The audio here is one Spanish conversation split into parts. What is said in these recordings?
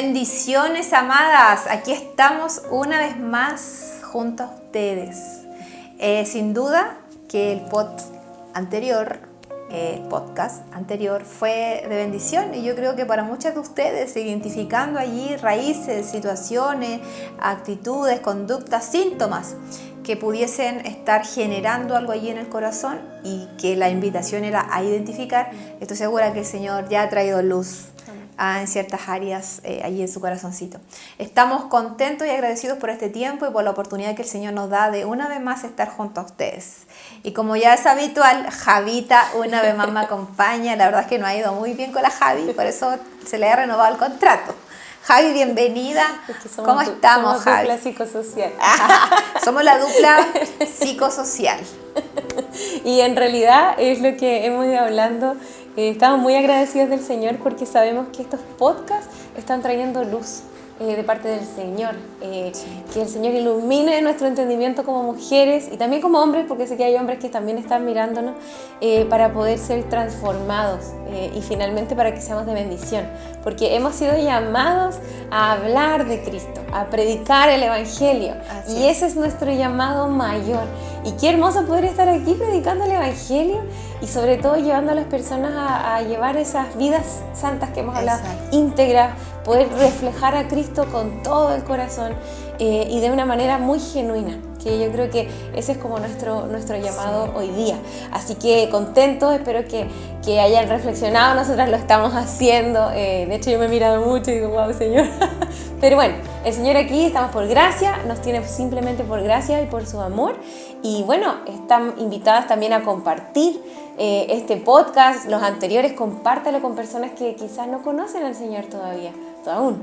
Bendiciones, amadas. Aquí estamos una vez más junto a ustedes. Sin duda que el podcast anterior fue de bendición, y yo creo que para muchas de ustedes, identificando allí raíces, situaciones, actitudes, conductas, síntomas que pudiesen estar generando algo allí en el corazón, y que la invitación era a identificar, estoy segura que el Señor ya ha traído luz en ciertas áreas allí en su corazoncito. Estamos contentos y agradecidos por este tiempo y por la oportunidad que el Señor nos da de una vez más estar junto a ustedes. Y como ya es habitual, Javita una vez más me acompaña. La verdad es que no ha ido muy bien con la Javi, por eso se le ha renovado el contrato. Javi, bienvenida. ¿Cómo estamos, Javi? Somos dupla psicosocial. Somos la dupla psicosocial. Y en realidad es lo que hemos ido hablando. Estamos muy agradecidos del Señor porque sabemos que estos podcasts están trayendo luz de parte del Señor. Que el Señor ilumine nuestro entendimiento como mujeres y también como hombres, porque sé que hay hombres que también están mirándonos, para poder ser transformados y finalmente para que seamos de bendición. Porque hemos sido llamados a hablar de Cristo, a predicar el Evangelio. Y ese es nuestro llamado mayor. Y qué hermoso poder estar aquí predicando el Evangelio y sobre todo llevando a las personas a llevar esas vidas santas que hemos hablado, íntegras, poder reflejar a Cristo con todo el corazón y de una manera muy genuina, que yo creo que ese es como nuestro llamado hoy día. Así que contentos, espero que hayan reflexionado, nosotras lo estamos haciendo, de hecho yo me he mirado mucho y digo, wow, Señor. Pero bueno, el Señor aquí, estamos por gracia, nos tiene simplemente por gracia y por su amor. Y bueno, están invitadas también a compartir este podcast, los anteriores, compártalo con personas que quizás no conocen al Señor todavía, aún.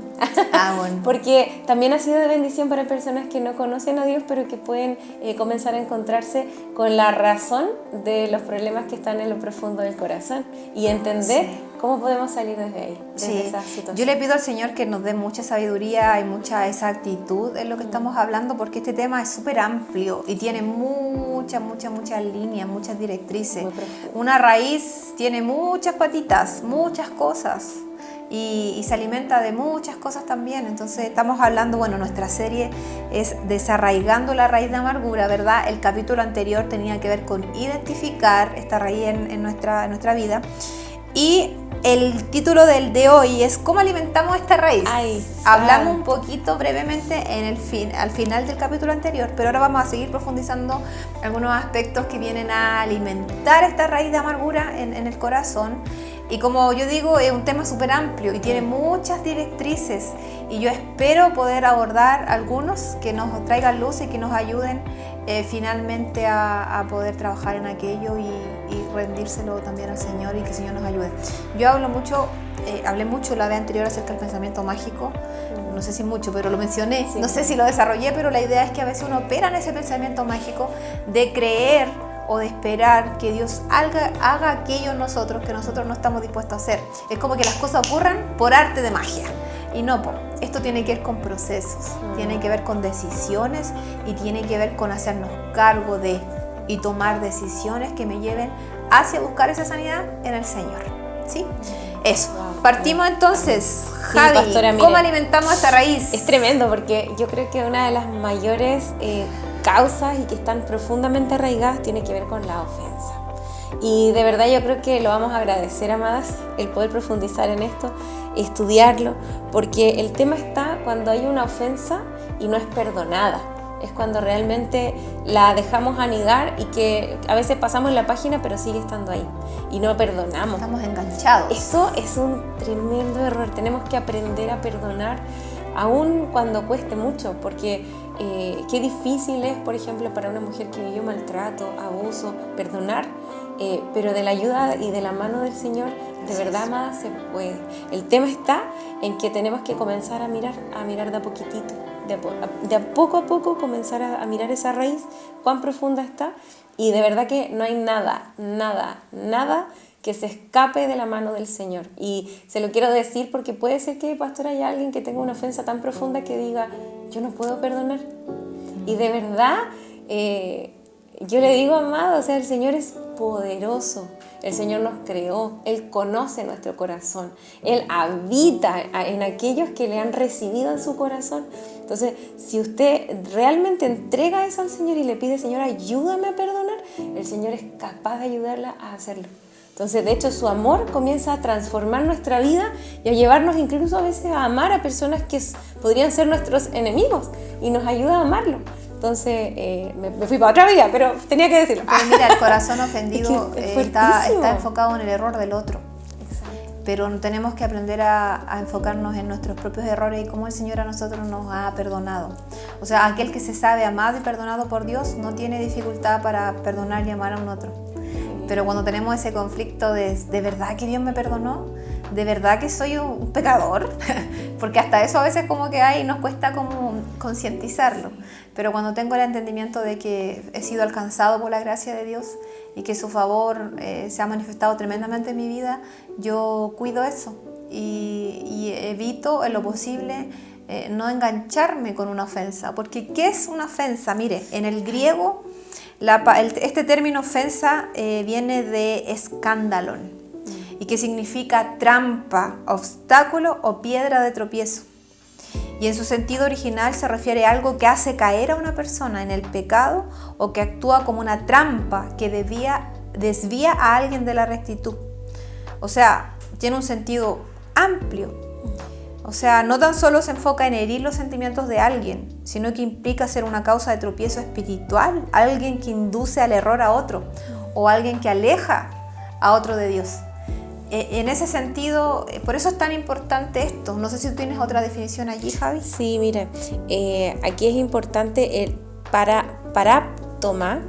Bueno. Porque también ha sido de bendición para personas que no conocen a Dios, pero que pueden comenzar a encontrarse con la razón de los problemas que están en lo profundo del corazón y entender cómo podemos salir desde ahí, desde esa situación. Yo le pido al Señor que nos dé mucha sabiduría y mucha exactitud en lo que estamos hablando, porque este tema es súper amplio y tiene muchas líneas, muchas directrices. Una raíz tiene muchas patitas, muchas cosas. Y se alimenta de muchas cosas también. Entonces estamos hablando, bueno, nuestra serie es Desarraigando la raíz de amargura, ¿verdad? El capítulo anterior tenía que ver con identificar esta raíz en nuestra vida, y el título del de hoy es ¿Cómo alimentamos esta raíz? Hablamos un poquito brevemente al final del capítulo anterior, pero ahora vamos a seguir profundizando algunos aspectos que vienen a alimentar esta raíz de amargura en el corazón. Y como yo digo, es un tema súper amplio y tiene muchas directrices, y yo espero poder abordar algunos que nos traigan luz y que nos ayuden finalmente a poder trabajar en aquello y rendírselo también al Señor, y que el Señor nos ayude. Yo hablé mucho la vez anterior acerca del pensamiento mágico, no sé si mucho, pero lo mencioné, no sé si lo desarrollé, pero la idea es que a veces uno opera en ese pensamiento mágico de creer o de esperar que Dios haga aquello en nosotros que nosotros no estamos dispuestos a hacer. Es como que las cosas ocurran por arte de magia. Y no, esto tiene que ver con procesos, tiene que ver con decisiones y tiene que ver con hacernos cargo de y tomar decisiones que me lleven hacia buscar esa sanidad en el Señor. ¿Sí? Eso. Partimos entonces. Javi, pastora, mire, ¿cómo alimentamos esta raíz? Es tremendo, porque yo creo que una de las mayores causas y que están profundamente arraigadas tiene que ver con la ofensa. Y de verdad yo creo que lo vamos a agradecer, amadas, el poder profundizar en esto, estudiarlo, porque el tema está cuando hay una ofensa y no es perdonada. Es cuando realmente la dejamos anidar y que a veces pasamos la página pero sigue estando ahí y no perdonamos. Estamos enganchados. Eso es un tremendo error. Tenemos que aprender a perdonar aun cuando cueste mucho, porque qué difícil es, por ejemplo, para una mujer que vivió maltrato, abuso, perdonar, pero de la ayuda y de la mano del Señor, de verdad, amada, se puede. El tema está en que tenemos que comenzar a mirar de a poquitito, de a poco a poco comenzar a mirar esa raíz, cuán profunda está, y de verdad que no hay nada que se escape de la mano del Señor. Y se lo quiero decir porque puede ser que, pastora, haya alguien que tenga una ofensa tan profunda que diga, yo no puedo perdonar. Y de verdad, yo le digo, amado, o sea, el Señor es poderoso El Señor nos creó, Él conoce nuestro corazón, Él habita en aquellos que le han recibido en su corazón. Entonces, si usted realmente entrega eso al Señor y le pide, Señor, ayúdame a perdonar, el Señor es capaz de ayudarla a hacerlo. Entonces, de hecho, su amor comienza a transformar nuestra vida y a llevarnos incluso a veces a amar a personas que podrían ser nuestros enemigos y nos ayuda a amarlo. Entonces, me fui para otra vida, pero tenía que decirlo. Pero mira, el corazón ofendido es está enfocado en el error del otro. Pero tenemos que aprender a enfocarnos en nuestros propios errores y cómo el Señor a nosotros nos ha perdonado. O sea, aquel que se sabe amado y perdonado por Dios no tiene dificultad para perdonar y amar a un otro. Pero cuando tenemos ese conflicto de verdad que Dios me perdonó, de verdad que soy un pecador, porque hasta eso a veces como que nos cuesta como concientizarlo. Pero cuando tengo el entendimiento de que he sido alcanzado por la gracia de Dios y que su favor se ha manifestado tremendamente en mi vida, yo cuido eso y evito en lo posible no engancharme con una ofensa. Porque ¿qué es una ofensa? Mire, en el griego este término ofensa viene de escándalon y que significa trampa, obstáculo o piedra de tropiezo. Y en su sentido original se refiere a algo que hace caer a una persona en el pecado o que actúa como una trampa que desvía a alguien de la rectitud. O sea, tiene un sentido amplio. O sea, no tan solo se enfoca en herir los sentimientos de alguien, sino que implica ser una causa de tropiezo espiritual, alguien que induce al error a otro o alguien que aleja a otro de Dios. En ese sentido, por eso es tan importante esto. No sé si tú tienes otra definición allí, Javi. Sí, mira, aquí es importante el paráptoma,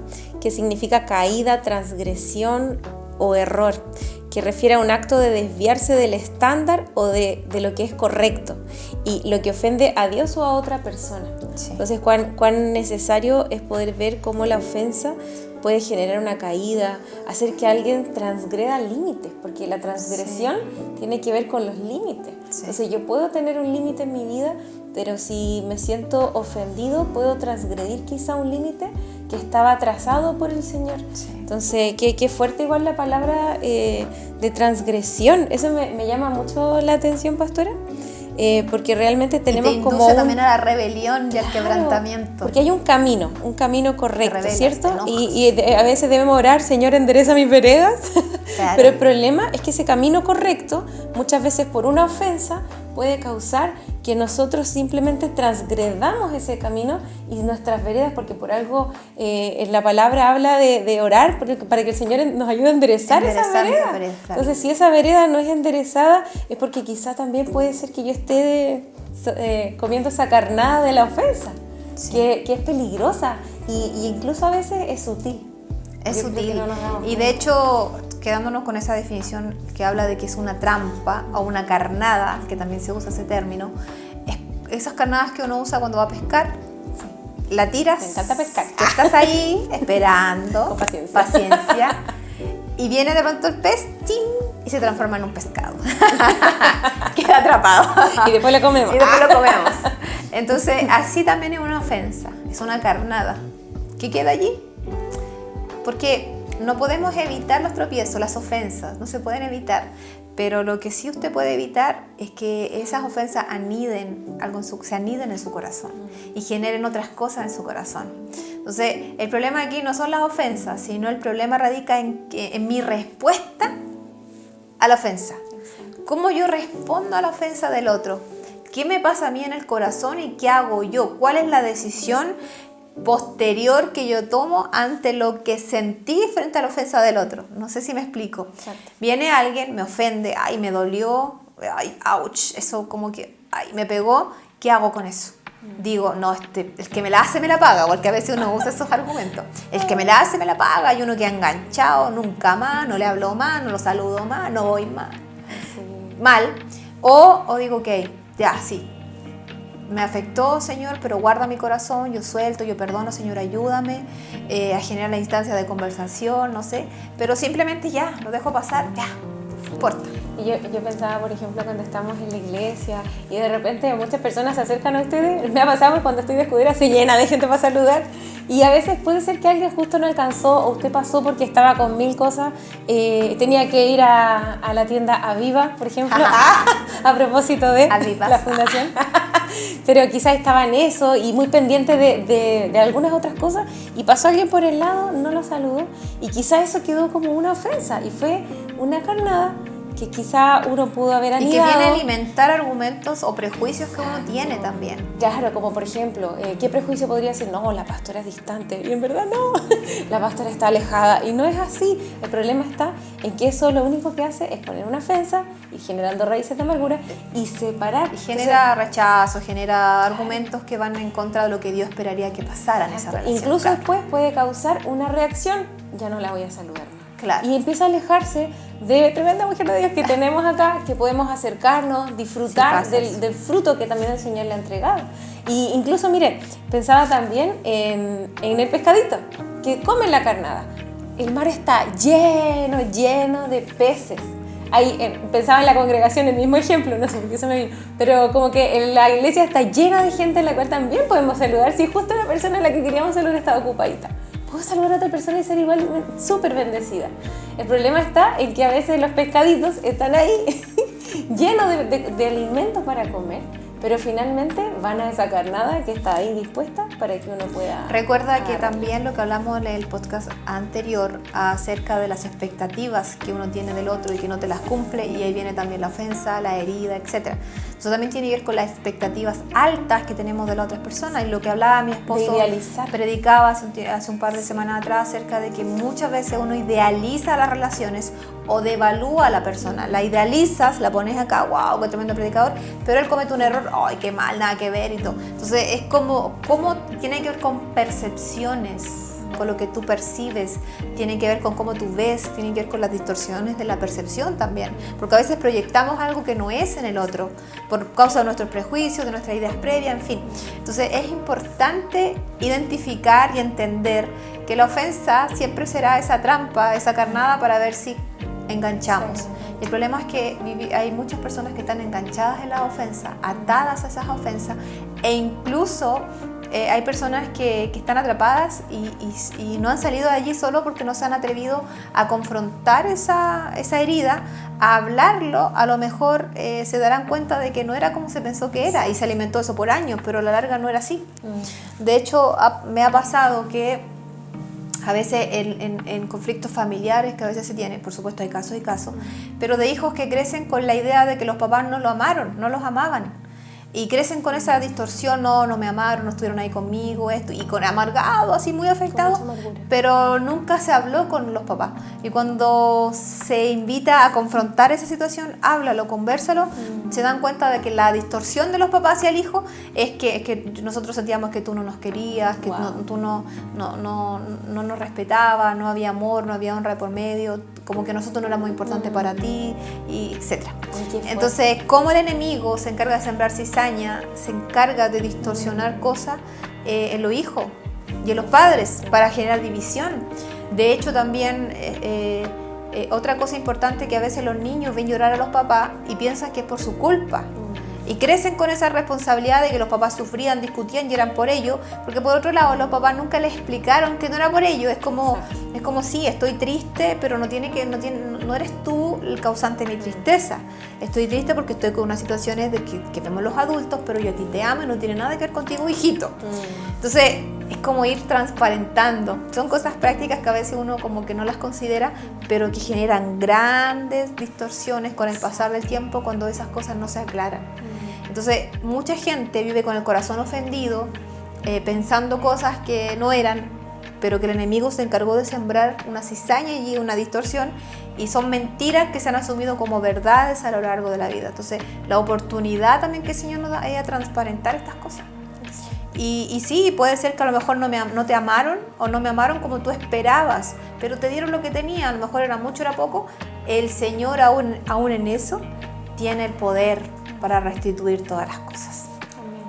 que significa caída, transgresión o error, que refiere a un acto de desviarse del estándar o de lo que es correcto y lo que ofende a Dios o a otra persona. Sí. Entonces, cuán necesario es poder ver cómo la ofensa puede generar una caída, hacer que alguien transgreda límites, porque la transgresión tiene que ver con los límites. Sí. Entonces, yo puedo tener un límite en mi vida, pero si me siento ofendido, puedo transgredir quizá un límite que estaba trazado por el Señor. Sí. Entonces, qué fuerte igual la palabra de transgresión. Eso me llama mucho la atención, pastora. Porque realmente tenemos y te como también a la rebelión y al quebrantamiento. Porque hay un camino correcto, rebela, ¿cierto? Y a veces debemos orar, Señor, endereza mis veredas. Claro. Pero el problema es que ese camino correcto, muchas veces por una ofensa, puede causar que nosotros simplemente transgredamos ese camino y nuestras veredas, porque por algo en la palabra habla de orar para que el Señor nos ayude a enderezar esa vereda. Claro. Entonces, si esa vereda no es enderezada, es porque quizá también puede ser que yo esté comiendo esa carnada de la ofensa, sí, que es peligrosa y incluso a veces es sutil. Es sutil. Y de hecho, quedándonos con esa definición que habla de que es una trampa o una carnada, que también se usa ese término, esas carnadas que uno usa cuando va a pescar, sí, la tiras. Me encanta pescar. Tú estás ahí esperando, con paciencia, y viene de pronto el pez, ¡ting!, y se transforma en un pescado. Queda atrapado. Y después lo comemos. Entonces, así también es una ofensa, es una carnada que queda allí. Porque no podemos evitar los tropiezos, las ofensas, no se pueden evitar. Pero lo que sí usted puede evitar es que esas ofensas se aniden en su corazón y generen otras cosas en su corazón. Entonces, el problema aquí no son las ofensas, sino el problema radica en mi respuesta a la ofensa. ¿Cómo yo respondo a la ofensa del otro? ¿Qué me pasa a mí en el corazón y qué hago yo? ¿Cuál es la decisión posterior que yo tomo ante lo que sentí frente a la ofensa del otro? No sé si me explico. Exacto. Viene alguien, me ofende, ay, me dolió, ay, ouch, eso como que, ay, me pegó, ¿qué hago con eso? Digo, no, el que me la hace me la paga, porque a veces uno usa esos argumentos. El que me la hace me la paga, y uno queda enganchado, nunca más, no le hablo más, no lo saludo más, no voy más. Sí. Mal. O digo, ok, ya, sí. Me afectó, Señor, pero guarda mi corazón, yo suelto, yo perdono, Señor, ayúdame a generar la instancia de conversación, no sé, pero simplemente ya, lo dejo pasar, ya. importa. Y yo pensaba, por ejemplo, cuando estamos en la iglesia y de repente muchas personas se acercan a ustedes, me ha pasado cuando estoy de escudera, se llena de gente para saludar y a veces puede ser que alguien justo no alcanzó o usted pasó porque estaba con 1000 cosas, tenía que ir a la tienda Aviva, por ejemplo, a propósito de Avivas. La fundación, pero quizás estaba en eso y muy pendiente de algunas otras cosas y pasó alguien por el lado, no lo saludó y quizás eso quedó como una ofensa y fue una carnada que quizá uno pudo haber anidado. Y que viene a alimentar argumentos o prejuicios que uno tiene también. Claro, como por ejemplo, ¿qué prejuicio podría decir? No, la pastora es distante. Y en verdad no, la pastora está alejada. Y no es así. El problema está en que eso lo único que hace es poner una ofensa y generando raíces de amargura y separar. Y genera rechazo, genera argumentos que van en contra de lo que Dios esperaría que pasara en esa relación. Incluso después puede causar una reacción, ya no la voy a saludar. Claro. Y empieza a alejarse de tremenda mujer de Dios que tenemos acá, que podemos acercarnos, disfrutar del fruto que también el Señor le ha entregado. Y incluso, mire, pensaba también en el pescadito, que come la carnada. El mar está lleno de peces. Ahí, pensaba en la congregación, el mismo ejemplo, no sé por qué se me vino, pero como que la iglesia está llena de gente en la cual también podemos saludar, si justo la persona a la que queríamos saludar estaba ocupadita. Puedo saludar a otra persona y ser igual súper bendecida. El problema está en que a veces los pescaditos están ahí llenos de alimentos para comer, pero finalmente van a esa carnada que está ahí dispuesta para que uno pueda... Recuerda que también lo que hablamos en el podcast anterior acerca de las expectativas que uno tiene del otro y que no te las cumple, y ahí viene también la ofensa, la herida, etc. Eso también tiene que ver con las expectativas altas que tenemos de las otras personas, y lo que hablaba mi esposo, predicaba hace un par de semanas atrás acerca de que muchas veces uno idealiza las relaciones o devalúa a la persona. La idealizas, la pones acá, wow, qué tremendo predicador, pero él comete un error, ay, qué mal, nada que ver y todo. Entonces es como tiene que ver con percepciones, con lo que tú percibes, tiene que ver con cómo tú ves, tiene que ver con las distorsiones de la percepción también, porque a veces proyectamos algo que no es en el otro por causa de nuestros prejuicios, de nuestras ideas previas, en fin. Entonces es importante identificar y entender que la ofensa siempre será esa trampa, esa carnada para ver si enganchamos. Y el problema es que hay muchas personas que están enganchadas en la ofensa, atadas a esas ofensas, e incluso hay personas que están atrapadas y no han salido de allí solo porque no se han atrevido a confrontar esa herida, a hablarlo. A lo mejor se darán cuenta de que no era como se pensó que era y se alimentó eso por años, pero a la larga no era así. De hecho, me ha pasado que a veces en conflictos familiares que a veces se tienen, por supuesto hay casos y casos, pero de hijos que crecen con la idea de que los papás no lo amaron, no los amaban. Y crecen con esa distorsión, no me amaron, no estuvieron ahí conmigo, esto, y con amargado, así muy afectado, pero nunca se habló con los papás. Y cuando se invita a confrontar esa situación, háblalo, convérsalo, se dan cuenta de que la distorsión de los papás hacia el hijo es que nosotros sentíamos que tú no nos querías, que tú no nos respetabas, no había amor, no había honra por medio, como que nosotros no éramos importantes para ti, y etc. Entonces, como el enemigo se encarga de sembrar cizaña, se encarga de distorsionar cosas en los hijos y en los padres para generar división. De hecho, también otra cosa importante, que a veces los niños ven llorar a los papás y piensan que es por su culpa. Y crecen con esa responsabilidad de que los papás sufrían, discutían y eran por ello, porque por otro lado los papás nunca les explicaron que no era por ello. Es como sí, estoy triste, pero no eres tú el causante de mi tristeza. Estoy triste porque estoy con unas situaciones que vemos los adultos, pero yo a ti te amo y no tiene nada que ver contigo, hijito. Entonces es como ir transparentando. Son cosas prácticas que a veces uno como que no las considera, pero que generan grandes distorsiones con el pasar del tiempo cuando esas cosas no se aclaran. Entonces, mucha gente vive con el corazón ofendido, pensando cosas que no eran, pero que el enemigo se encargó de sembrar una cizaña y una distorsión, y son mentiras que se han asumido como verdades a lo largo de la vida. Entonces, la oportunidad también que el Señor nos da es a transparentar estas cosas. Y sí, puede ser que a lo mejor no te amaron o no me amaron como tú esperabas, pero te dieron lo que tenían, a lo mejor era mucho, era poco. El Señor aún en eso tiene el poder para restituir todas las cosas. Amén.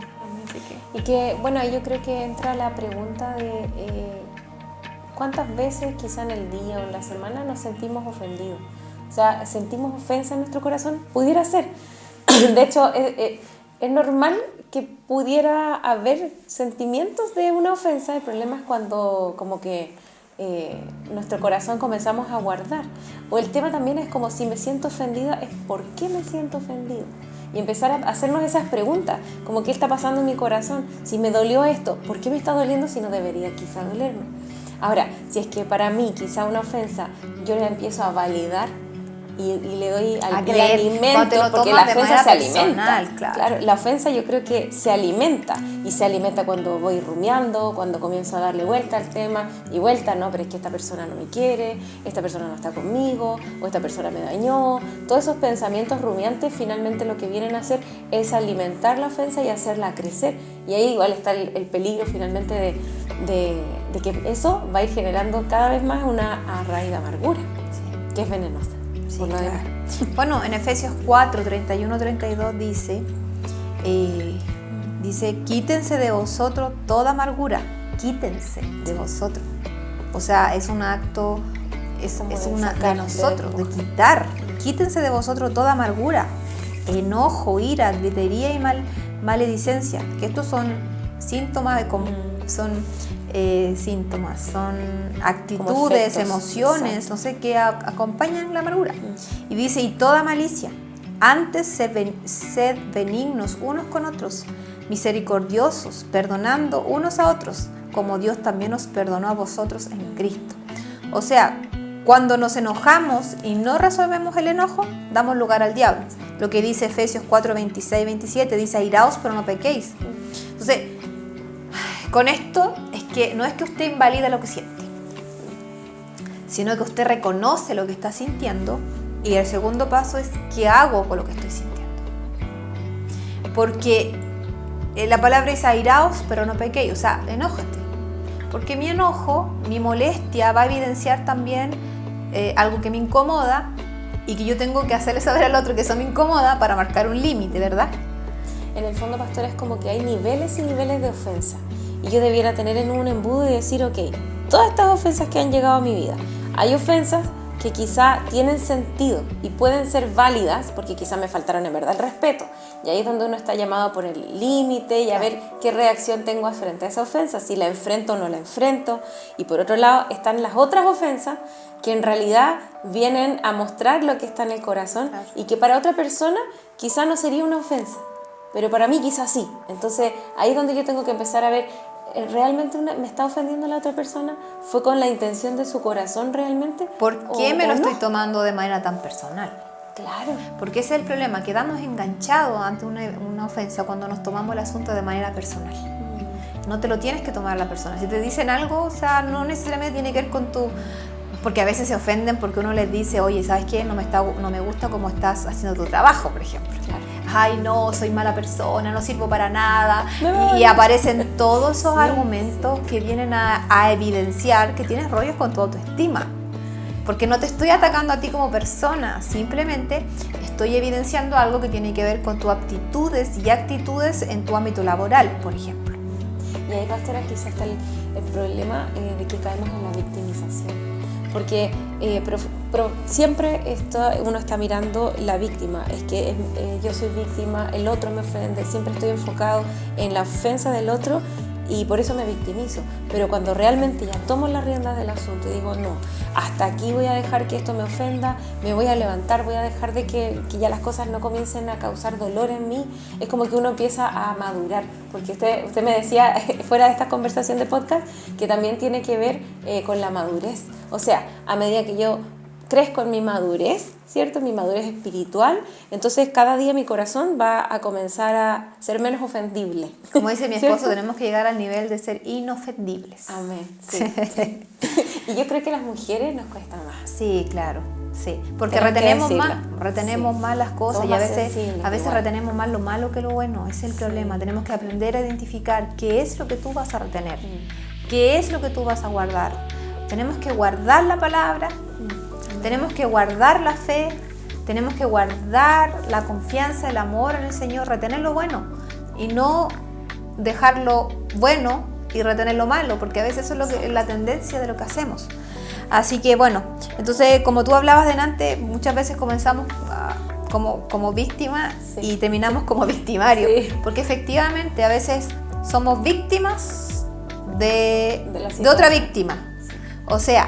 Y que, bueno, yo creo que entra la pregunta de ¿cuántas veces quizá en el día o en la semana nos sentimos ofendidos? O sea, sentimos ofensa en nuestro corazón, pudiera ser. De hecho, es normal que pudiera haber sentimientos de una ofensa. El problema es cuando como que nuestro corazón comenzamos a guardar. O el tema también es como si me siento ofendida, es ¿por qué me siento ofendido? Y empezar a hacernos esas preguntas, como ¿qué está pasando en mi corazón? Si me dolió esto, ¿por qué me está doliendo si no debería quizá dolerme? Ahora, si es que para mí quizá una ofensa, yo la empiezo a validar y le doy al alimento, porque la ofensa se alimenta. Claro, la ofensa yo creo que se alimenta, y se alimenta cuando voy rumiando, cuando comienzo a darle vuelta al tema, y vuelta, no, pero es que esta persona no me quiere, esta persona no está conmigo, o esta persona me dañó. Todos esos pensamientos rumiantes finalmente lo que vienen a hacer es alimentar la ofensa y hacerla crecer, y ahí igual está el peligro finalmente de que eso va a ir generando cada vez más una raíz de amargura, sí, que es venenosa. Sí, claro. Bueno, en Efesios 4, 31-32 dice, quítense de vosotros toda amargura, quítense de vosotros. O sea, es un acto, es una de nosotros, de quitar. Quítense de vosotros toda amargura, enojo, ira, gritería y maledicencia, que estos son síntomas son actitudes, emociones, exacto, no sé, que acompañan la amargura. Y dice, y toda malicia, antes sed benignos unos con otros, misericordiosos, perdonando unos a otros, como Dios también os perdonó a vosotros en Cristo. O sea, cuando nos enojamos y no resolvemos el enojo, damos lugar al diablo. Lo que dice Efesios 4, 26, 27, dice, airaos pero no pequéis. Entonces, con esto es que no es que usted invalida lo que siente, sino que usted reconoce lo que está sintiendo, y el segundo paso es ¿qué hago con lo que estoy sintiendo? Porque la palabra dice airaos, pero no pequéis, o sea, enójate. Porque mi enojo, mi molestia va a evidenciar también algo que me incomoda y que yo tengo que hacerle saber al otro que eso me incomoda para marcar un límite, ¿verdad? En el fondo, pastora, es como que hay niveles y niveles de ofensa. Y yo debiera tener en un embudo y decir, ok, todas estas ofensas que han llegado a mi vida, hay ofensas que quizá tienen sentido y pueden ser válidas porque quizá me faltaron en verdad el respeto. Y ahí es donde uno está llamado a poner el límite y a ver qué reacción tengo frente a esa ofensa, si la enfrento o no la enfrento. Y por otro lado están las otras ofensas que en realidad vienen a mostrar lo que está en el corazón, claro, y que para otra persona quizá no sería una ofensa, pero para mí quizás sí. Entonces ahí es donde yo tengo que empezar a ver, ¿realmente me está ofendiendo la otra persona? ¿Fue con la intención de su corazón realmente? ¿Por qué me lo estoy tomando de manera tan personal? Claro. Porque ese es el problema, quedamos enganchados ante una ofensa cuando nos tomamos el asunto de manera personal. No te lo tienes que tomar a la persona. Si te dicen algo, o sea, no necesariamente tiene que ver con tu... Porque a veces se ofenden porque uno les dice, oye, ¿sabes qué? No me gusta cómo estás haciendo tu trabajo, por ejemplo. Claro. Ay, no, soy mala persona, no sirvo para nada. Y aparecen todos esos argumentos que vienen a evidenciar que tienes rollos con tu autoestima. Porque no te estoy atacando a ti como persona, simplemente estoy evidenciando algo que tiene que ver con tus aptitudes y actitudes en tu ámbito laboral, por ejemplo. Y ahí, pastora, quizás está el problema de que caemos en la victimización. Porque pero siempre uno está mirando la víctima, es que yo soy víctima, el otro me ofende, siempre estoy enfocado en la ofensa del otro y por eso me victimizo. Pero cuando realmente ya tomo las riendas del asunto y digo, no, hasta aquí voy a dejar que esto me ofenda, me voy a levantar, voy a dejar de que ya las cosas no comiencen a causar dolor en mí, es como que uno empieza a madurar. Porque usted me decía fuera de esta conversación de podcast que también tiene que ver con la madurez. O sea, a medida que yo crezco en mi madurez, ¿cierto? Mi madurez espiritual, entonces cada día mi corazón va a comenzar a ser menos ofendible. Como dice mi esposo, ¿cierto? Tenemos que llegar al nivel de ser inofendibles. Amén. Sí, sí. Y yo creo que a las mujeres nos cuesta más. Sí, claro. Sí, porque retenemos más las cosas. Somos y a veces retenemos más lo malo que lo bueno. Ese es el problema. Tenemos que aprender a identificar qué es lo que tú vas a retener, qué es lo que tú vas a guardar. Tenemos que guardar la palabra, tenemos que guardar la fe, tenemos que guardar la confianza, el amor en el Señor, retener lo bueno y no dejar lo bueno y retener lo malo, porque a veces eso es la tendencia de lo que hacemos. Así que bueno, entonces como tú hablabas delante, muchas veces comenzamos como víctimas y terminamos como victimarios, porque efectivamente a veces somos víctimas de otra víctima. O sea,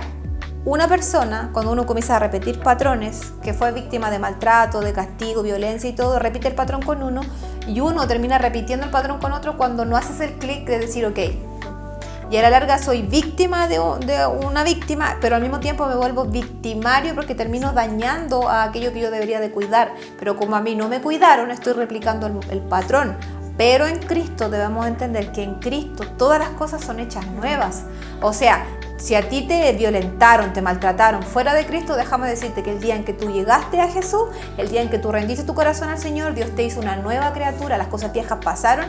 una persona, cuando uno comienza a repetir patrones, que fue víctima de maltrato, de castigo, violencia y todo, repite el patrón con uno y uno termina repitiendo el patrón con otro cuando no haces el clic de decir ok. Y a la larga soy víctima de una víctima, pero al mismo tiempo me vuelvo victimario porque termino dañando a aquello que yo debería de cuidar. Pero como a mí no me cuidaron, estoy replicando el patrón. Pero en Cristo debemos entender que en Cristo todas las cosas son hechas nuevas. O sea, si a ti te violentaron, te maltrataron fuera de Cristo, déjame decirte que el día en que tú llegaste a Jesús, el día en que tú rendiste tu corazón al Señor, Dios te hizo una nueva criatura, las cosas viejas pasaron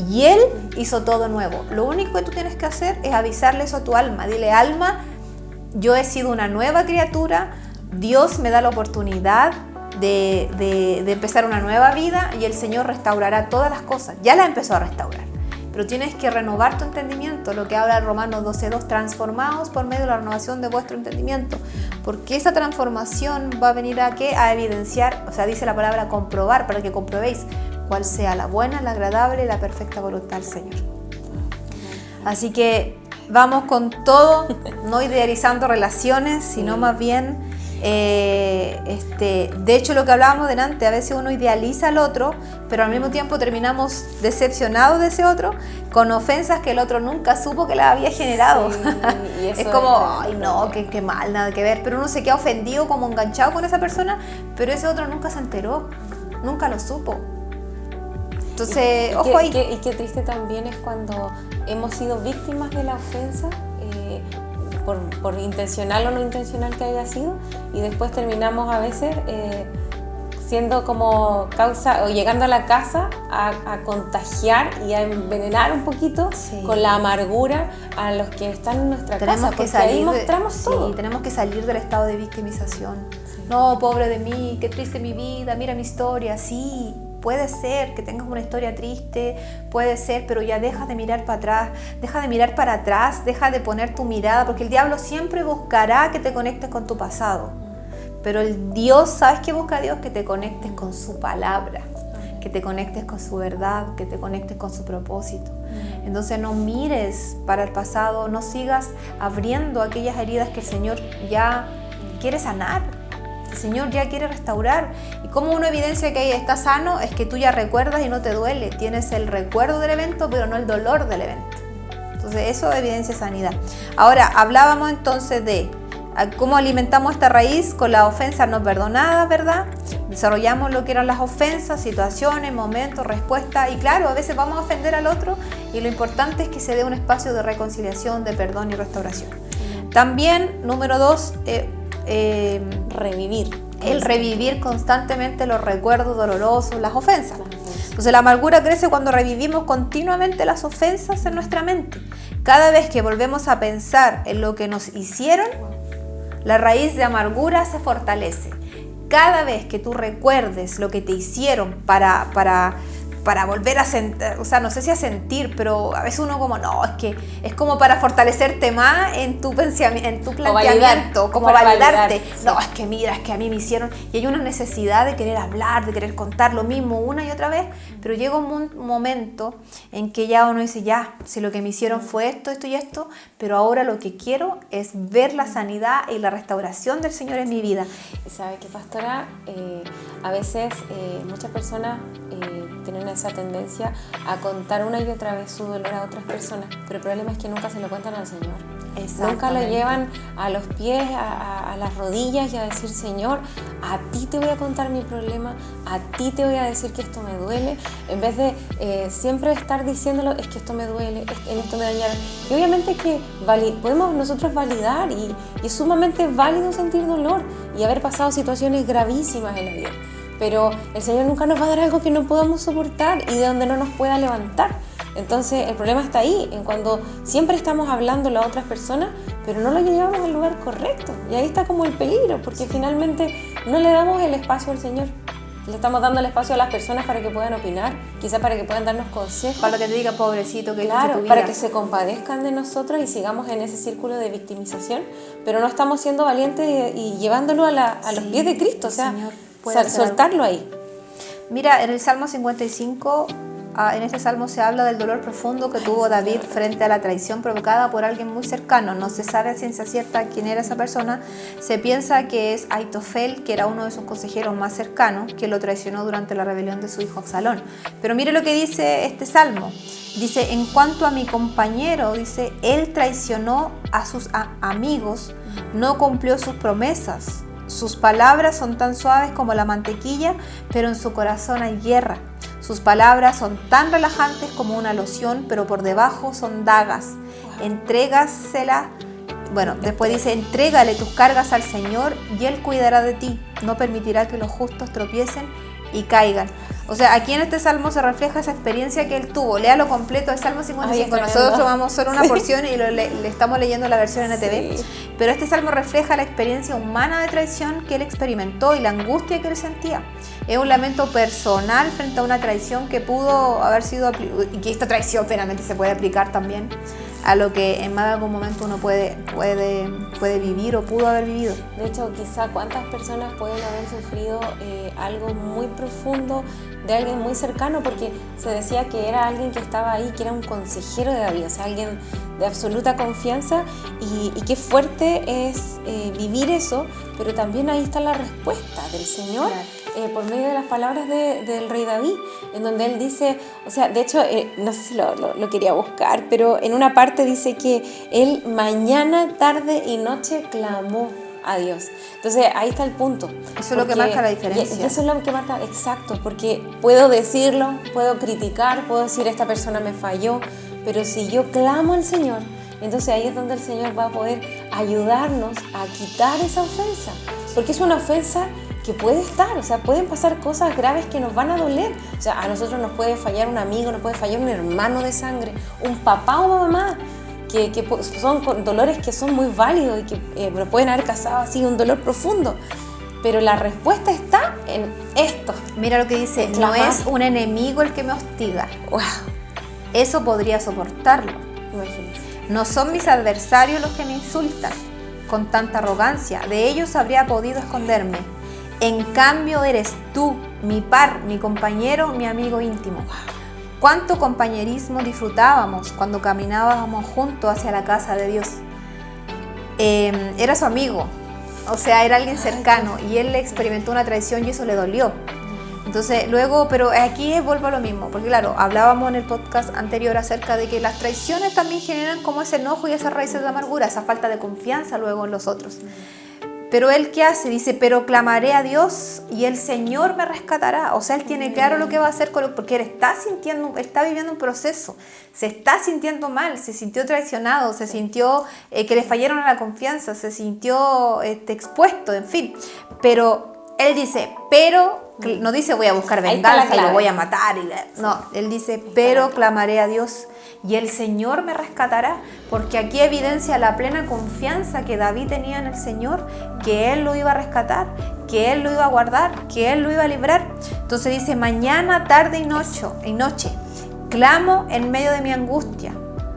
y Él hizo todo nuevo. Lo único que tú tienes que hacer es avisarle eso a tu alma. Dile, alma, yo he sido una nueva criatura, Dios me da la oportunidad de empezar una nueva vida y el Señor restaurará todas las cosas. Ya las empezó a restaurar. Pero tienes que renovar tu entendimiento, lo que habla Romanos 12:2, transformados por medio de la renovación de vuestro entendimiento, porque esa transformación va a venir a ¿qué? A evidenciar, o sea, dice la palabra comprobar, para que comprobéis cuál sea la buena, la agradable y la perfecta voluntad del Señor. Así que vamos con todo, no idealizando relaciones, sino más bien, de hecho lo que hablábamos delante, a veces uno idealiza al otro, pero al mismo tiempo terminamos decepcionados de ese otro, con ofensas que el otro nunca supo que las había generado. Sí, y eso es como, ay no, qué mal, nada que ver, pero uno se queda ofendido, como enganchado con esa persona, pero ese otro nunca se enteró, nunca lo supo. Entonces, ojo ahí. Y qué triste también es cuando hemos sido víctimas de la ofensa, por intencional o no intencional que haya sido, y después terminamos a veces siendo como causa, o llegando a la casa a contagiar y a envenenar un poquito con la amargura a los que están en nuestra casa, porque ahí mostramos todo. Sí, tenemos que salir del estado de victimización. Sí. No, pobre de mí, qué triste mi vida, mira mi historia. Sí, puede ser que tengas una historia triste, puede ser, pero ya deja de mirar para atrás, deja de mirar para atrás, deja de poner tu mirada, porque el diablo siempre buscará que te conectes con tu pasado. Pero el Dios, ¿sabes qué busca Dios? Que te conectes con su palabra, que te conectes con su verdad, que te conectes con su propósito. Entonces no mires para el pasado, no sigas abriendo aquellas heridas que el Señor ya quiere sanar. El Señor ya quiere restaurar. Y como uno evidencia que está sano es que tú ya recuerdas y no te duele. Tienes el recuerdo del evento, pero no el dolor del evento. Entonces eso evidencia sanidad. Ahora, hablábamos entonces de cómo alimentamos esta raíz con las ofensas no perdonadas, ¿verdad? Desarrollamos lo que eran las ofensas, situaciones, momentos, respuestas. Y claro, a veces vamos a ofender al otro y lo importante es que se dé un espacio de reconciliación, de perdón y restauración. También, número 2, revivir. El revivir constantemente los recuerdos dolorosos, las ofensas. Entonces la amargura crece cuando revivimos continuamente las ofensas en nuestra mente. Cada vez que volvemos a pensar en lo que nos hicieron, la raíz de amargura se fortalece. Cada vez que tú recuerdes lo que te hicieron para volver a sentir, o sea, no sé si a sentir, pero a veces uno como, no, es que es como para fortalecerte más en tu planteamiento, como validarte. Sí. No, es que mira, es que a mí me hicieron, y hay una necesidad de querer hablar, de querer contar lo mismo una y otra vez, pero llega un momento en que ya uno dice, ya, si lo que me hicieron fue esto, esto y esto, pero ahora lo que quiero es ver la sanidad y la restauración del Señor en mi vida. ¿Sabe qué, pastora? A veces muchas personas tienen esa tendencia a contar una y otra vez su dolor a otras personas, pero el problema es que nunca se lo cuentan al Señor. Nunca lo llevan a los pies, a las rodillas y a decir, Señor, a ti te voy a contar mi problema, a ti te voy a decir que esto me duele, en vez de siempre estar diciéndolo, es que esto me duele, en esto me dañaron. Y obviamente que podemos nosotros validar y es sumamente válido sentir dolor y haber pasado situaciones gravísimas en la vida. Pero el Señor nunca nos va a dar algo que no podamos soportar y de donde no nos pueda levantar. Entonces el problema está ahí, en cuando siempre estamos hablándolo a otras personas, pero no lo llevamos al lugar correcto. Y ahí está como el peligro, porque finalmente no le damos el espacio al Señor. Le estamos dando el espacio a las personas para que puedan opinar, quizás para que puedan darnos consejos. Para que te diga, pobrecito, que claro, tu vida. para que se compadezcan de nosotros y sigamos en ese círculo de victimización, pero no estamos siendo valientes y llevándolo a los pies de Cristo, o sea, soltarlo ahí. Mira, en el Salmo 55, en este salmo se habla del dolor profundo que tuvo David frente a la traición provocada por alguien muy cercano. No se sabe a ciencia cierta quién era esa persona. Se piensa que es Aitofel, que era uno de sus consejeros más cercanos, que lo traicionó durante la rebelión de su hijo Absalón. Pero mire lo que dice este salmo. Dice, en cuanto a mi compañero, dice, él traicionó a sus amigos, no cumplió sus promesas. Sus palabras son tan suaves como la mantequilla, pero en su corazón hay guerra. Sus palabras son tan relajantes como una loción, pero por debajo son dagas. Entrégasela. Bueno, después dice, entrégale tus cargas al Señor y Él cuidará de ti. No permitirá que los justos tropiecen y caigan. O sea, aquí en este salmo se refleja esa experiencia que él tuvo. Léalo completo, el Salmo 55. Nosotros tomamos solo una porción y le estamos leyendo la versión NTV. Sí. Pero este salmo refleja la experiencia humana de traición que él experimentó y la angustia que él sentía. Es un lamento personal frente a una traición que pudo haber sido, y que esta traición finalmente se puede aplicar también a lo que en más de algún momento uno puede vivir o pudo haber vivido. De hecho, quizá cuántas personas pueden haber sufrido algo muy profundo de alguien muy cercano, porque se decía que era alguien que estaba ahí, que era un consejero de David, o sea, alguien de absoluta confianza, y qué fuerte es vivir eso, pero también ahí está la respuesta del Señor. Claro. Por medio de las palabras del rey David, en donde él dice, o sea, de hecho, no sé si lo quería buscar, pero en una parte dice que él mañana, tarde y noche clamó a Dios. Entonces ahí está el punto. Eso es lo que marca la diferencia. Eso es lo que marca, exacto, porque puedo decirlo, puedo criticar, puedo decir esta persona me falló, pero si yo clamo al Señor, entonces ahí es donde el Señor va a poder ayudarnos a quitar esa ofensa, porque es una ofensa que puede estar, o sea, pueden pasar cosas graves que nos van a doler. O sea, a nosotros nos puede fallar un amigo, nos puede fallar un hermano de sangre, un papá o mamá, que son dolores que son muy válidos y que nos pueden haber causado así un dolor profundo. Pero la respuesta está en esto. Mira lo que dice, no es un enemigo el que me hostiga. Wow. Eso podría soportarlo. Imagínate. No son mis adversarios los que me insultan con tanta arrogancia. De ellos habría podido esconderme. En cambio eres tú, mi par, mi compañero, mi amigo íntimo. Cuánto compañerismo disfrutábamos cuando caminábamos juntos hacia la casa de Dios. Era su amigo, o sea, era alguien cercano y él experimentó una traición y eso le dolió. Entonces, luego, pero aquí vuelvo a lo mismo, porque claro, hablábamos en el podcast anterior acerca de que las traiciones también generan como ese enojo y esas raíces de amargura, esa falta de confianza luego en los otros. Pero él, ¿qué hace? Dice, pero clamaré a Dios y el Señor me rescatará. O sea, él tiene claro lo que va a hacer porque él está viviendo un proceso. Se está sintiendo mal, se sintió traicionado, se sintió que le fallaron a la confianza, se sintió expuesto, en fin. Pero él dice, no dice voy a buscar venganza y lo voy a matar. No, él dice, pero clamaré a Dios y el Señor me rescatará, porque aquí evidencia la plena confianza que David tenía en el Señor, que Él lo iba a rescatar, que Él lo iba a guardar, que Él lo iba a librar. Entonces dice, mañana, tarde y noche, clamo en medio de mi angustia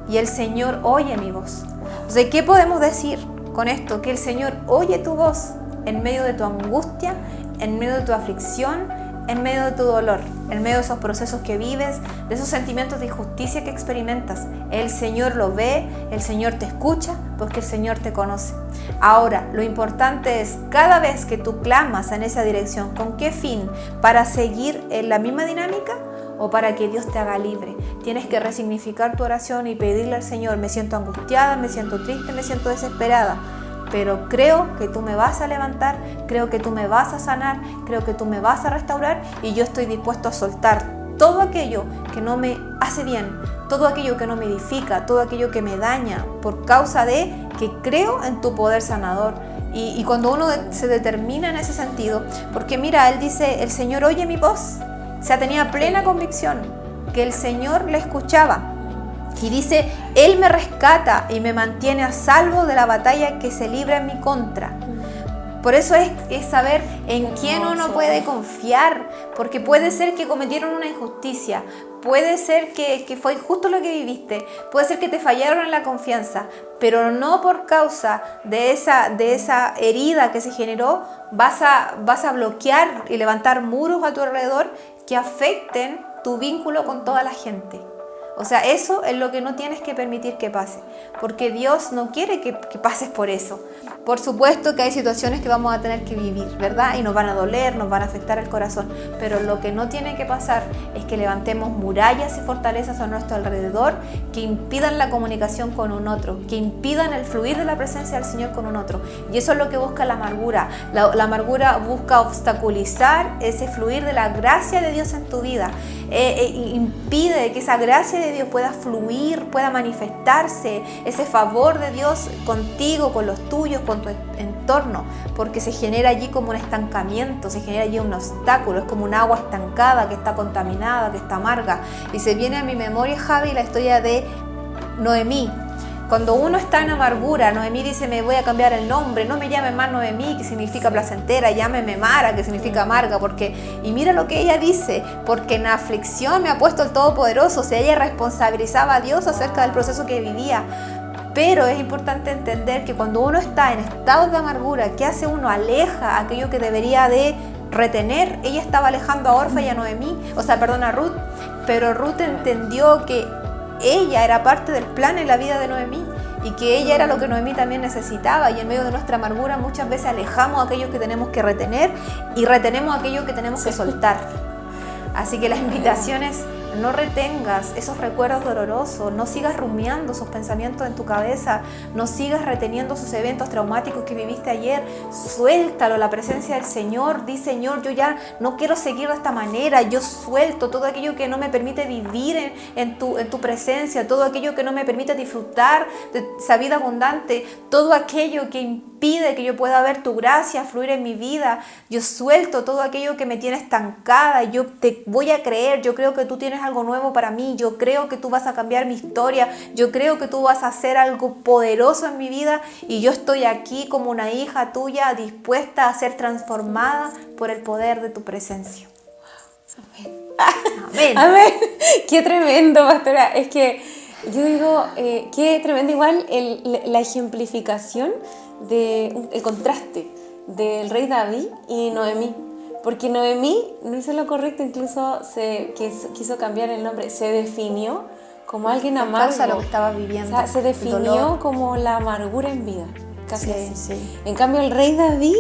y el Señor oye mi voz. Entonces, ¿qué podemos decir con esto? Que el Señor oye tu voz en medio de tu angustia, en medio de tu aflicción, en medio de tu dolor, en medio de esos procesos que vives, de esos sentimientos de injusticia que experimentas. El Señor lo ve, el Señor te escucha, porque el Señor te conoce. Ahora, lo importante es, cada vez que tú clamas en esa dirección, ¿con qué fin? ¿Para seguir en la misma dinámica o para que Dios te haga libre? Tienes que resignificar tu oración y pedirle al Señor, me siento angustiada, me siento triste, me siento desesperada, pero creo que tú me vas a levantar, creo que tú me vas a sanar, creo que tú me vas a restaurar y yo estoy dispuesto a soltar todo aquello que no me hace bien, todo aquello que no me edifica, todo aquello que me daña por causa de que creo en tu poder sanador. Y cuando uno se determina en ese sentido, porque mira, él dice, el Señor oye mi voz, o sea, tenía plena convicción que el Señor le escuchaba. Y dice, Él me rescata y me mantiene a salvo de la batalla que se libra en mi contra. Por eso es saber en quién uno puede confiar, porque puede ser que cometieron una injusticia, puede ser que fue injusto lo que viviste, puede ser que te fallaron en la confianza, pero no por causa de esa herida que se generó vas a bloquear y levantar muros a tu alrededor que afecten tu vínculo con toda la gente. O sea, eso es lo que no tienes que permitir que pase, porque Dios no quiere que pases por eso. Por supuesto que hay situaciones que vamos a tener que vivir, ¿verdad? Y nos van a doler, nos van a afectar el corazón, pero lo que no tiene que pasar es que levantemos murallas y fortalezas a nuestro alrededor que impidan la comunicación con un otro, que impidan el fluir de la presencia del Señor con un otro. Y eso es lo que busca la amargura. La amargura busca obstaculizar ese fluir de la gracia de Dios en tu vida. Impide que esa gracia de Dios pueda fluir, pueda manifestarse, ese favor de Dios contigo, con los tuyos, con tu entorno, porque se genera allí como un estancamiento, se genera allí un obstáculo, es como un agua estancada que está contaminada, que está amarga. Y se viene a mi memoria, Javi, la historia de Noemí. Cuando uno está en amargura, Noemí dice, me voy a cambiar el nombre, no me llame más Noemí, que significa placentera, llámeme Mara, que significa amarga, y mira lo que ella dice, porque en aflicción me ha puesto el Todopoderoso. O sea, ella responsabilizaba a Dios acerca del proceso que vivía. Pero es importante entender que cuando uno está en estados de amargura, ¿qué hace uno? Aleja aquello que debería de retener. Ella estaba alejando a Orfa y a Noemí, a Ruth, pero Ruth entendió que ella era parte del plan en la vida de Noemí y que ella era lo que Noemí también necesitaba, y en medio de nuestra amargura muchas veces alejamos aquello que tenemos que retener y retenemos aquello que tenemos que soltar. Así que la invitación es: no retengas esos recuerdos dolorosos, no sigas rumiando esos pensamientos en tu cabeza, no sigas reteniendo esos eventos traumáticos que viviste ayer. Suéltalo a la presencia del Señor. Di: Señor, yo ya no quiero seguir de esta manera, yo suelto todo aquello que no me permite vivir en tu presencia, todo aquello que no me permite disfrutar de esa vida abundante, todo aquello que impide que yo pueda ver tu gracia fluir en mi vida. Yo suelto todo aquello que me tiene estancada. Yo te voy a creer, yo creo que tú tienes algo nuevo para mí, yo creo que tú vas a cambiar mi historia, yo creo que tú vas a hacer algo poderoso en mi vida, y yo estoy aquí como una hija tuya dispuesta a ser transformada por el poder de tu presencia. Amén. Amén. Amén. Qué tremendo, pastora. Es que yo digo, qué tremendo igual la ejemplificación el contraste del rey David y Noemí. Porque Noemí no hizo lo correcto, incluso quiso cambiar el nombre, se definió como alguien amargo. Causa lo que estaba viviendo. O sea, se definió como la amargura en vida, casi así. Sí. En cambio, el rey David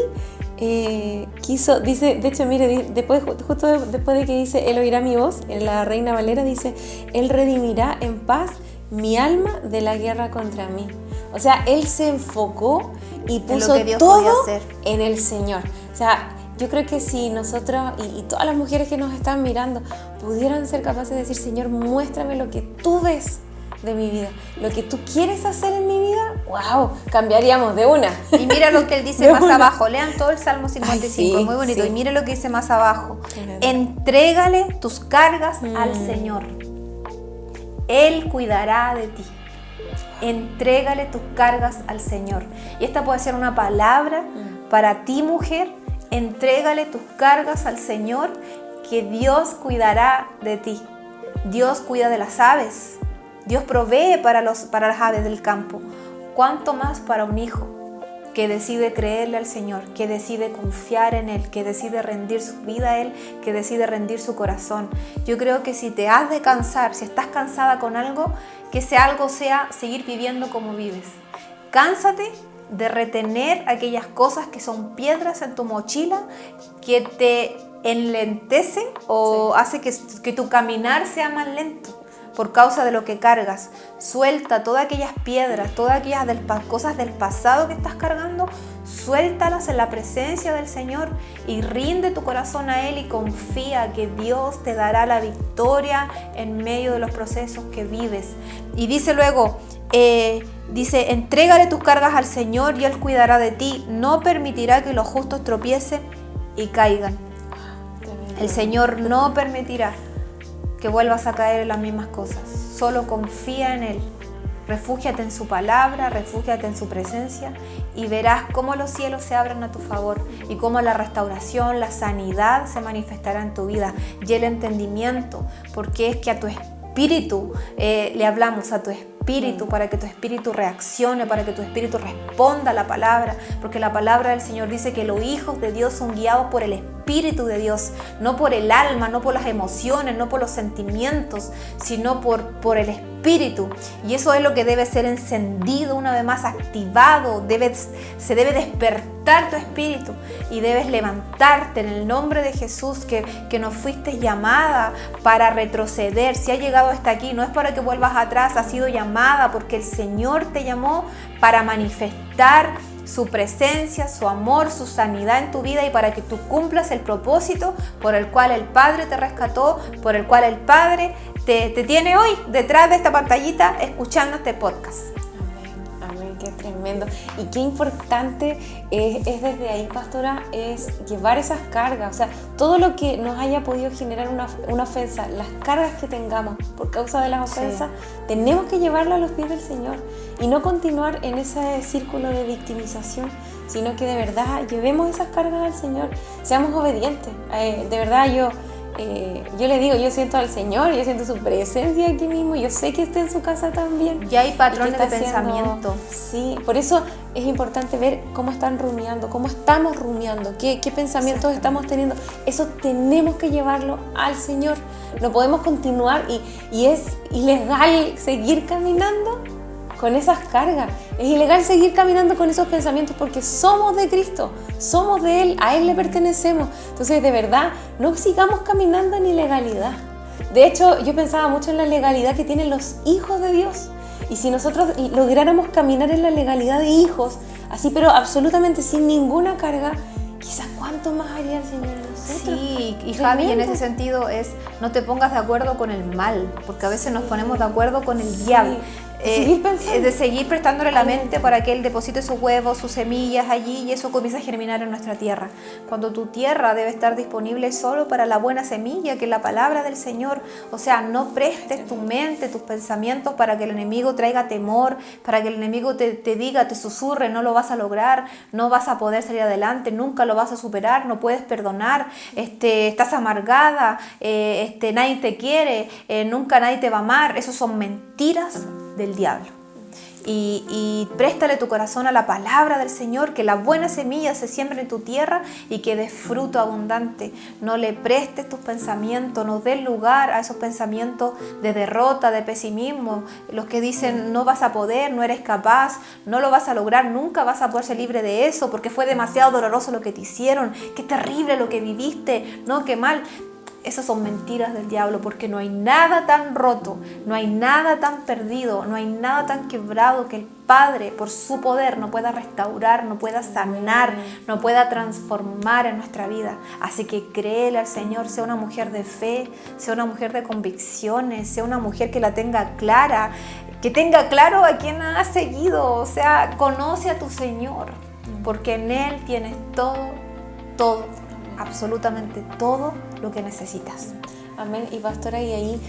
dice, de hecho, mire, justo después de que dice, él oirá mi voz, en la Reina Valera dice, él redimirá en paz mi alma de la guerra contra mí. O sea, él se enfocó y puso todo en el Señor. O sea, yo creo que si nosotros y todas las mujeres que nos están mirando pudieran ser capaces de decir: Señor, muéstrame lo que tú ves de mi vida, lo que tú quieres hacer en mi vida, wow, cambiaríamos de una. Y mira lo que él dice más abajo, lean todo el Salmo 55, muy bonito, sí. Y mira lo que dice más abajo: entrégale tus cargas al Señor, Él cuidará de ti. Entrégale tus cargas al Señor. Y esta puede ser una palabra para ti, mujer. Entrégale tus cargas al Señor, que Dios cuidará de ti. Dios cuida de las aves. Dios provee para las aves del campo. ¿Cuánto más para un hijo que decide creerle al Señor, que decide confiar en Él, que decide rendir su vida a Él, que decide rendir su corazón? Yo creo que si te has de cansar, si estás cansada con algo, que ese algo sea seguir viviendo como vives. Cánsate de retener aquellas cosas que son piedras en tu mochila, que te enlentecen o hace que tu caminar sea más lento por causa de lo que cargas. Suelta todas aquellas piedras, todas aquellas cosas del pasado que estás cargando, suéltalas en la presencia del Señor y rinde tu corazón a Él y confía que Dios te dará la victoria en medio de los procesos que vives. Y dice luego, entrégale tus cargas al Señor y Él cuidará de ti, no permitirá que los justos tropiecen y caigan. El Señor no permitirá que vuelvas a caer en las mismas cosas. Solo confía en Él. Refúgiate en su palabra, refúgiate en su presencia y verás cómo los cielos se abren a tu favor y cómo la restauración, la sanidad se manifestará en tu vida y el entendimiento, porque es que a tu espíritu le hablamos, a tu espíritu, para que tu espíritu reaccione, para que tu espíritu responda a la palabra, porque la palabra del Señor dice que los hijos de Dios son guiados por el Espíritu de Dios, no por el alma, no por las emociones, no por los sentimientos, sino por el Espíritu. Y eso es lo que debe ser encendido una vez más, activado, se debe despertar tu espíritu y debes levantarte en el nombre de Jesús, que no fuiste llamada para retroceder. Si has llegado hasta aquí, no es para que vuelvas atrás, has sido llamada porque el Señor te llamó para manifestar su presencia, su amor, su sanidad en tu vida y para que tú cumplas el propósito por el cual el Padre te rescató, por el cual el Padre te tiene hoy detrás de esta pantallita escuchando este podcast. Amén, qué tremendo. Y qué importante es desde ahí, pastora, es llevar esas cargas, o sea, todo lo que nos haya podido generar una ofensa, las cargas que tengamos por causa de las ofensas, tenemos que llevarlo a los pies del Señor y no continuar en ese círculo de victimización, sino que de verdad llevemos esas cargas al Señor, seamos obedientes. De verdad yo le digo, yo siento al Señor, yo siento su presencia aquí mismo, yo sé que está en su casa también. Ya hay patrones de pensamiento. Sí, por eso es importante ver cómo están rumiando, cómo estamos rumiando, qué pensamientos estamos teniendo. Eso tenemos que llevarlo al Señor. No podemos continuar y es ilegal seguir caminando con esas cargas. Es ilegal seguir caminando con esos pensamientos porque somos de Cristo, somos de Él, a Él le pertenecemos. Entonces, de verdad, no sigamos caminando en ilegalidad. De hecho, yo pensaba mucho en la legalidad que tienen los hijos de Dios. Y si nosotros lográramos caminar en la legalidad de hijos, así pero absolutamente sin ninguna carga, quizás cuánto más haría el Señor en nosotros. Sí, y Javi, en ese sentido es no te pongas de acuerdo con el mal, porque a veces nos ponemos de acuerdo con el diablo. Seguir pensando. De seguir prestándole la mente para que él deposite sus huevos, sus semillas allí y eso comienza a germinar en nuestra tierra. Cuando tu tierra debe estar disponible solo para la buena semilla, que es la palabra del Señor. O sea, no prestes tu mente, tus pensamientos para que el enemigo traiga temor, para que el enemigo te diga, te susurre, no lo vas a lograr, no vas a poder salir adelante, nunca lo vas a superar, no puedes perdonar, estás amargada, nadie te quiere, nunca nadie te va a amar. Esos son mentiras del diablo. Y préstale tu corazón a la palabra del Señor, que la buena semilla se siembre en tu tierra y que dé fruto abundante. No le prestes tus pensamientos, no des lugar a esos pensamientos de derrota, de pesimismo, los que dicen no vas a poder, no eres capaz, no lo vas a lograr, nunca vas a poder ser libre de eso porque fue demasiado doloroso lo que te hicieron, qué terrible lo que viviste, no, qué mal. Esas son mentiras del diablo, porque no hay nada tan roto, no hay nada tan perdido, no hay nada tan quebrado que el Padre, por su poder, no pueda restaurar, no pueda sanar, no pueda transformar en nuestra vida. Así que créele al Señor, sea una mujer de fe, sea una mujer de convicciones, sea una mujer que la tenga clara, que tenga claro a quién ha seguido. O sea, conoce a tu Señor, porque en Él tienes todo, absolutamente todo lo que necesitas. Amén. Y pastora, y ahí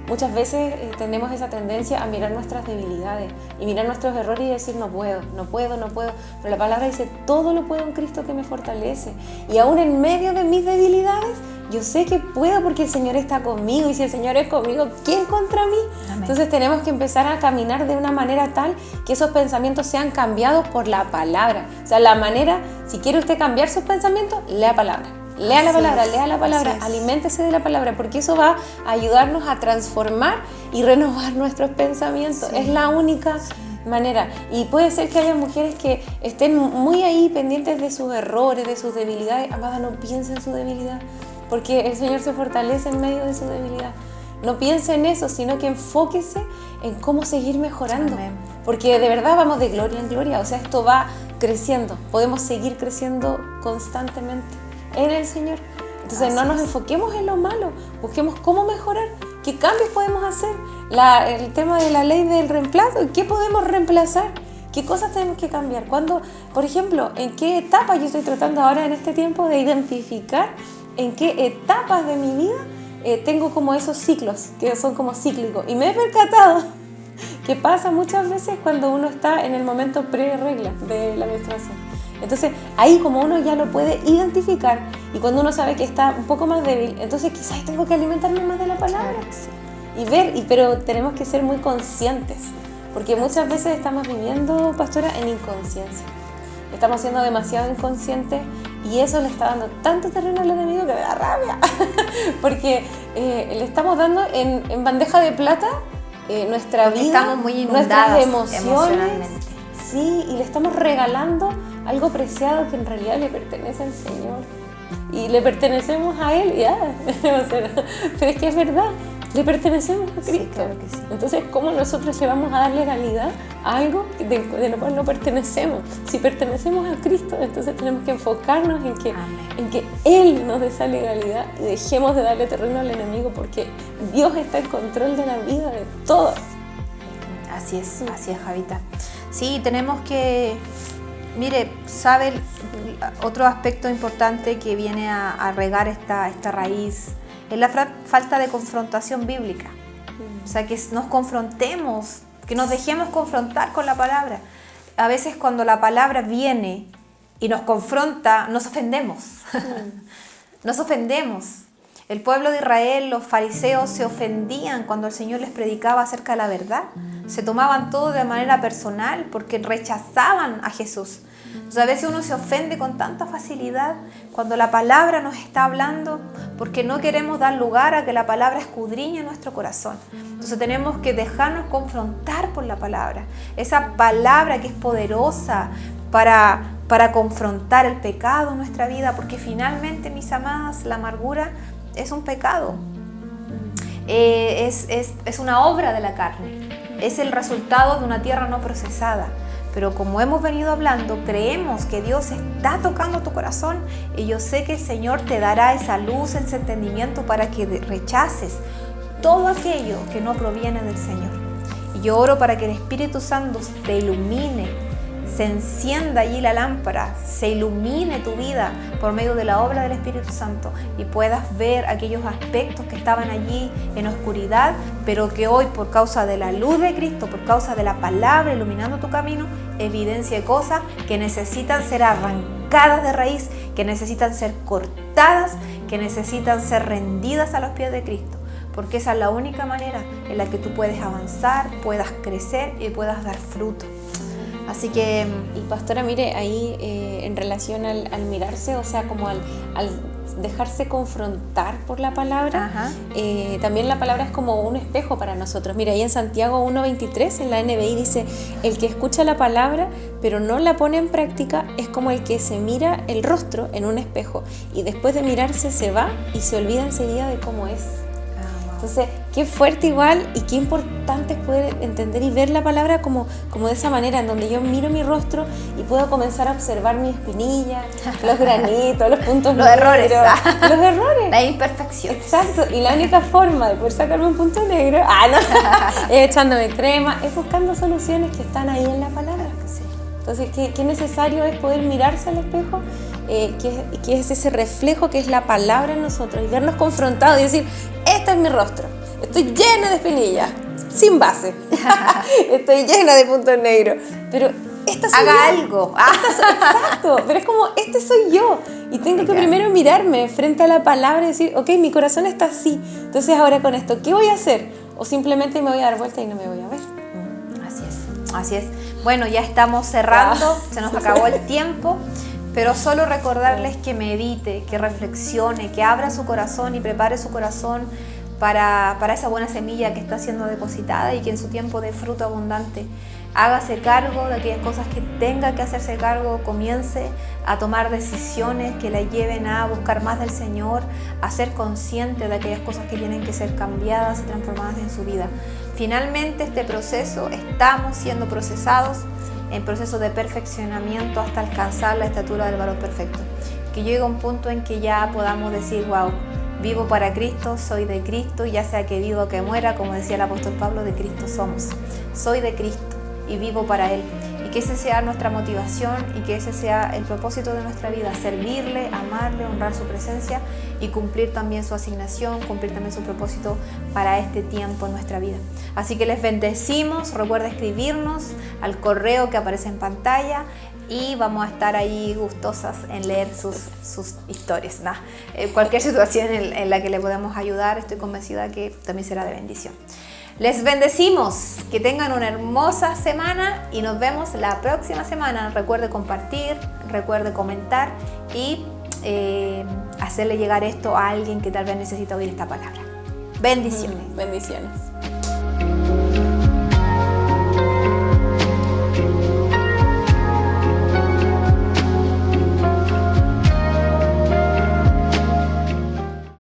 muchas veces tenemos esa tendencia a mirar nuestras debilidades y mirar nuestros errores y decir no puedo. Pero la palabra dice todo lo puedo en Cristo que me fortalece. Y aún en medio de mis debilidades, yo sé que puedo porque el Señor está conmigo. Y si el Señor es conmigo, ¿quién contra mí? Amén. Entonces tenemos que empezar a caminar de una manera tal que esos pensamientos sean cambiados por la palabra. O sea, la manera, si quiere usted cambiar sus pensamientos, lea palabra. Lea la palabra, aliméntese de la palabra, porque eso va a ayudarnos a transformar y renovar nuestros pensamientos. Sí. Es la única manera. Y puede ser que haya mujeres que estén muy ahí pendientes de sus errores, de sus debilidades. Amada, no piense en su debilidad, porque el Señor se fortalece en medio de su debilidad. No piense en eso, sino que enfóquese en cómo seguir mejorando. Amén. Porque de verdad vamos de gloria en gloria. O sea, esto va creciendo. Podemos seguir creciendo constantemente en el Señor. Entonces no nos enfoquemos en lo malo, busquemos cómo mejorar, qué cambios podemos hacer. El tema de la ley del reemplazo, ¿qué podemos reemplazar? ¿Qué cosas tenemos que cambiar? Cuando, por ejemplo, ¿en qué etapa yo estoy tratando ahora en este tiempo de identificar en qué etapas de mi vida tengo como esos ciclos que son como cíclicos? Y me he percatado que pasa muchas veces cuando uno está en el momento pre-regla de la menstruación. Entonces ahí como uno ya lo puede identificar y cuando uno sabe que está un poco más débil, entonces quizás tengo que alimentarme más de la palabra. Claro que sí. Y ver, pero tenemos que ser muy conscientes, porque muchas veces estamos viviendo, pastora, en inconsciencia. Estamos siendo demasiado inconscientes y eso le está dando tanto terreno al enemigo que me da rabia, porque le estamos dando en bandeja de plata nuestra porque vida, estamos muy nuestras inundadas emociones, sí, y le estamos regalando algo preciado que en realidad le pertenece al Señor y le pertenecemos a Él, pero es que es verdad. Le pertenecemos a Cristo. Sí, claro que sí. Entonces, ¿cómo nosotros le vamos a dar legalidad a algo de lo cual no pertenecemos? Si pertenecemos a Cristo, entonces tenemos que enfocarnos en que Él nos dé esa legalidad y dejemos de darle terreno al enemigo, porque Dios está en control de la vida de todos. Así es, Javita. Sí, tenemos que... Mire, ¿sabe otro aspecto importante que viene a regar esta raíz? Es la falta de confrontación bíblica. O sea, que nos confrontemos, que nos dejemos confrontar con la palabra. A veces cuando la palabra viene y nos confronta, nos ofendemos. Nos ofendemos. El pueblo de Israel, los fariseos, se ofendían cuando el Señor les predicaba acerca de la verdad. Se tomaban todo de manera personal porque rechazaban a Jesús. O sea, a veces uno se ofende con tanta facilidad cuando la palabra nos está hablando porque no queremos dar lugar a que la palabra escudriñe nuestro corazón. Entonces tenemos que dejarnos confrontar por la palabra. Esa palabra que es poderosa para confrontar el pecado en nuestra vida, porque finalmente, mis amadas, la amargura es un pecado. Es una obra de la carne. Es el resultado de una tierra no procesada. Pero como hemos venido hablando, creemos que Dios está tocando tu corazón y yo sé que el Señor te dará esa luz, ese entendimiento para que rechaces todo aquello que no proviene del Señor. Y yo oro para que el Espíritu Santo te ilumine, se encienda allí la lámpara, se ilumine tu vida por medio de la obra del Espíritu Santo y puedas ver aquellos aspectos que estaban allí en oscuridad, pero que hoy por causa de la luz de Cristo, por causa de la palabra iluminando tu camino, evidencia cosas que necesitan ser arrancadas de raíz, que necesitan ser cortadas, que necesitan ser rendidas a los pies de Cristo, porque esa es la única manera en la que tú puedes avanzar, puedas crecer y puedas dar fruto. Así que... Y pastora, mire, ahí en relación al mirarse, o sea, como al dejarse confrontar por la palabra, también la palabra es como un espejo para nosotros. Mira, ahí en Santiago 1:23, en la NBI dice: el que escucha la palabra pero no la pone en práctica es como el que se mira el rostro en un espejo y después de mirarse se va y se olvida enseguida de cómo es. Entonces, qué fuerte igual y qué importante es poder entender y ver la palabra como de esa manera, en donde yo miro mi rostro y puedo comenzar a observar mi espinilla, los granitos, los puntos los negros, errores, los errores, la imperfección. Exacto, y la única forma de poder sacarme un punto negro es echándome crema, es buscando soluciones que están ahí en la palabra. Entonces, qué necesario es poder mirarse al espejo, que es ese reflejo que es la palabra en nosotros, y vernos confrontados y decir: este es mi rostro, estoy llena de espinillas, sin base, estoy llena de puntos negros, pero esta soy Haga yo. algo. Exacto, pero es como, este soy yo, y tengo que primero mirarme frente a la palabra y decir: ok, mi corazón está así, entonces ahora con esto, ¿qué voy a hacer? O simplemente me voy a dar vuelta y no me voy a ver. Así es. Bueno, ya estamos cerrando, se nos acabó el tiempo, pero solo recordarles que medite, que reflexione, que abra su corazón y prepare su corazón para esa buena semilla que está siendo depositada y que en su tiempo dé fruto abundante. Hágase cargo de aquellas cosas que tenga que hacerse cargo, comience a tomar decisiones que la lleven a buscar más del Señor, a ser consciente de aquellas cosas que tienen que ser cambiadas y transformadas en su vida. Finalmente, este proceso, estamos siendo procesados en proceso de perfeccionamiento hasta alcanzar la estatura del varón perfecto. Que llegue un punto en que ya podamos decir: wow, vivo para Cristo, soy de Cristo, ya sea que viva o que muera, como decía el apóstol Pablo, de Cristo somos. Soy de Cristo y vivo para Él. Y que ese sea nuestra motivación y que ese sea el propósito de nuestra vida, servirle, amarle, honrar su presencia y cumplir también su asignación, cumplir también su propósito para este tiempo en nuestra vida. Así que les bendecimos, recuerda escribirnos al correo que aparece en pantalla y vamos a estar ahí gustosas en leer sus historias. Cualquier situación en la que le podamos ayudar, estoy convencida que también será de bendición. Les bendecimos, que tengan una hermosa semana y nos vemos la próxima semana. Recuerde compartir, recuerde comentar y hacerle llegar esto a alguien que tal vez necesita oír esta palabra. Bendiciones. Bendiciones.